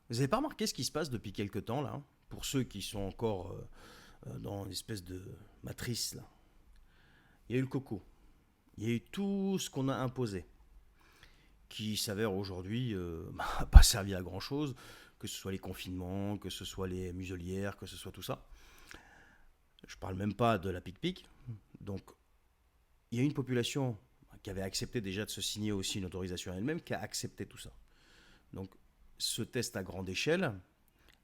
Vous n'avez pas remarqué ce qui se passe depuis quelque temps là? Pour ceux qui sont encore dans une espèce de matrice là. Il y a eu le coco. Il y a eu tout ce qu'on a imposé, qui s'avère aujourd'hui pas servir à grand chose, que ce soit les confinements, que ce soit les muselières, que ce soit tout ça. Je parle même pas de la pic-pic. Donc il y a une population qui avait accepté déjà de se signer aussi une autorisation elle-même, qui a accepté tout ça. Donc ce test à grande échelle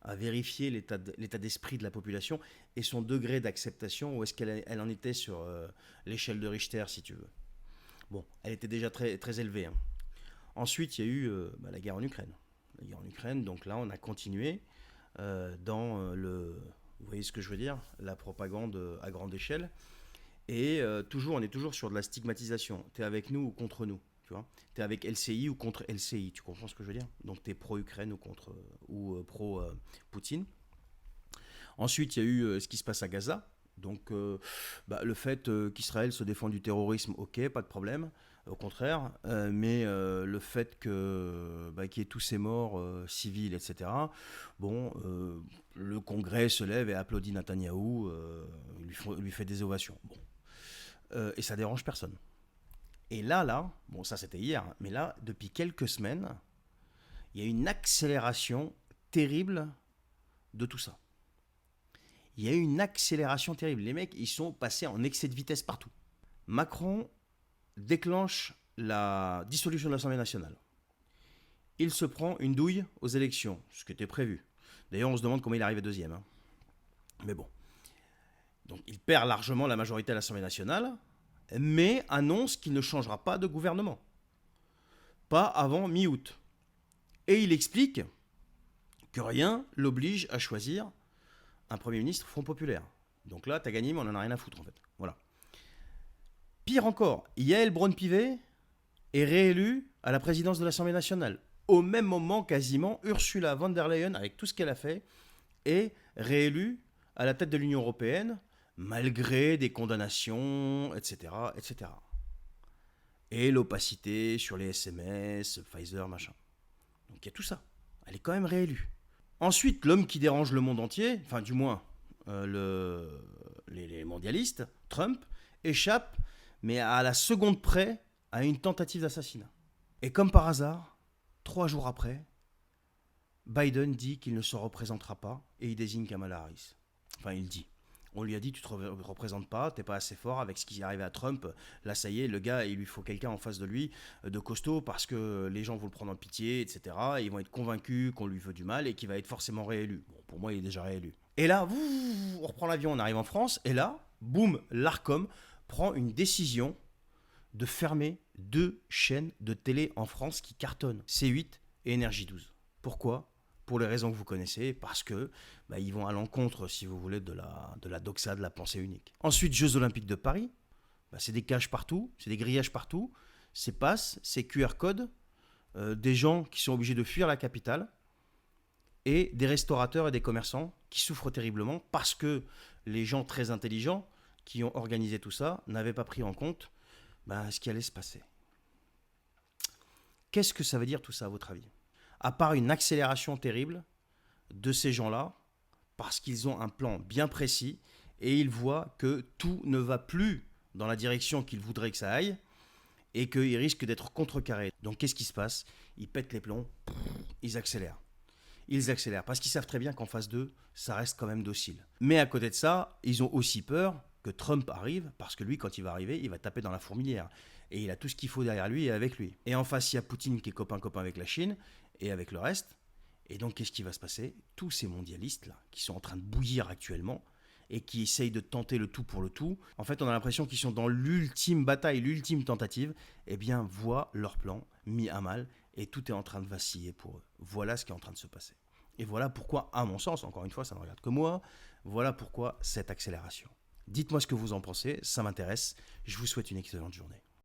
a vérifié l'état d'esprit de la population et son degré d'acceptation, où est-ce qu'elle en était sur l'échelle de Richter, si tu veux. Bon, elle était déjà très, très élevée, hein. Ensuite, il y a eu la guerre en Ukraine. La guerre en Ukraine, donc là, on a continué dans vous voyez ce que je veux dire, la propagande à grande échelle. Et on est toujours sur de la stigmatisation. T'es avec nous ou contre nous, tu vois. T'es avec LCI ou contre LCI, tu comprends ce que je veux dire. Donc t'es pro-Ukraine ou contre ou pro-Poutine. Ensuite, il y a eu ce qui se passe à Gaza. Donc, le fait qu'Israël se défend du terrorisme, ok, pas de problème, au contraire. Mais le fait qu'il y ait tous ces morts civils, etc. Bon, le Congrès se lève et applaudit Netanyahou, lui fait des ovations. Bon, et ça dérange personne. Et bon, ça c'était hier, mais là, depuis quelques semaines, il y a une accélération terrible de tout ça. Il y a eu une accélération terrible. Les mecs, ils sont passés en excès de vitesse partout. Macron déclenche la dissolution de l'Assemblée nationale. Il se prend une douille aux élections, ce qui était prévu. D'ailleurs, on se demande comment il arrive deuxième, hein. Mais bon. Donc, il perd largement la majorité à l'Assemblée nationale, mais annonce qu'il ne changera pas de gouvernement. Pas avant mi-août. Et il explique que rien l'oblige à choisir un Premier ministre Front Populaire. Donc là, t'as gagné, mais on en a rien à foutre en fait. Voilà. Pire encore, Yael Braun-Pivet est réélue à la présidence de l'Assemblée nationale. Au même moment, quasiment, Ursula von der Leyen, avec tout ce qu'elle a fait, est réélue à la tête de l'Union européenne, malgré des condamnations, etc., etc. Et l'opacité sur les SMS, Pfizer, machin. Donc il y a tout ça. Elle est quand même réélue. Ensuite, l'homme qui dérange le monde entier, enfin du moins les mondialistes, Trump, échappe, mais à la seconde près, à une tentative d'assassinat. Et comme par hasard, 3 jours après, Biden dit qu'il ne se représentera pas et il désigne Kamala Harris. Enfin, il dit. On lui a dit, tu te représentes pas, t'es pas assez fort avec ce qui est arrivé à Trump. Là, ça y est, le gars, il lui faut quelqu'un en face de lui de costaud parce que les gens vont le prendre en pitié, etc. Et ils vont être convaincus qu'on lui veut du mal et qu'il va être forcément réélu. Bon, pour moi, il est déjà réélu. Et là, on reprend l'avion, on arrive en France, et là, boum, l'Arcom prend une décision de fermer 2 chaînes de télé en France qui cartonnent, C8 et Énergie 12. Pourquoi ? Pour les raisons que vous connaissez, parce que ils vont à l'encontre, si vous voulez, de la doxa, de la pensée unique. Ensuite, Jeux Olympiques de Paris, c'est des cages partout, c'est des grillages partout, c'est passes, c'est QR code, des gens qui sont obligés de fuir la capitale, et des restaurateurs et des commerçants qui souffrent terriblement parce que les gens très intelligents qui ont organisé tout ça n'avaient pas pris en compte ce qui allait se passer. Qu'est-ce que ça veut dire tout ça à votre avis ? À part une accélération terrible de ces gens-là, parce qu'ils ont un plan bien précis et ils voient que tout ne va plus dans la direction qu'ils voudraient que ça aille et qu'ils risquent d'être contrecarrés. Donc qu'est-ce qui se passe ? Ils pètent les plombs, ils accélèrent. Ils accélèrent parce qu'ils savent très bien qu'en face d'eux, ça reste quand même docile. Mais à côté de ça, ils ont aussi peur que Trump arrive, parce que lui, quand il va arriver, il va taper dans la fourmilière. Et il a tout ce qu'il faut derrière lui et avec lui. Et en face, il y a Poutine qui est copain-copain avec la Chine et avec le reste. Et donc, qu'est-ce qui va se passer ? Tous ces mondialistes-là, qui sont en train de bouillir actuellement, et qui essayent de tenter le tout pour le tout, en fait, on a l'impression qu'ils sont dans l'ultime bataille, l'ultime tentative, voient leur plan mis à mal, et tout est en train de vaciller pour eux. Voilà ce qui est en train de se passer. Et voilà pourquoi, à mon sens, encore une fois, ça ne regarde que moi, voilà pourquoi cette accélération. Dites-moi ce que vous en pensez, ça m'intéresse. Je vous souhaite une excellente journée.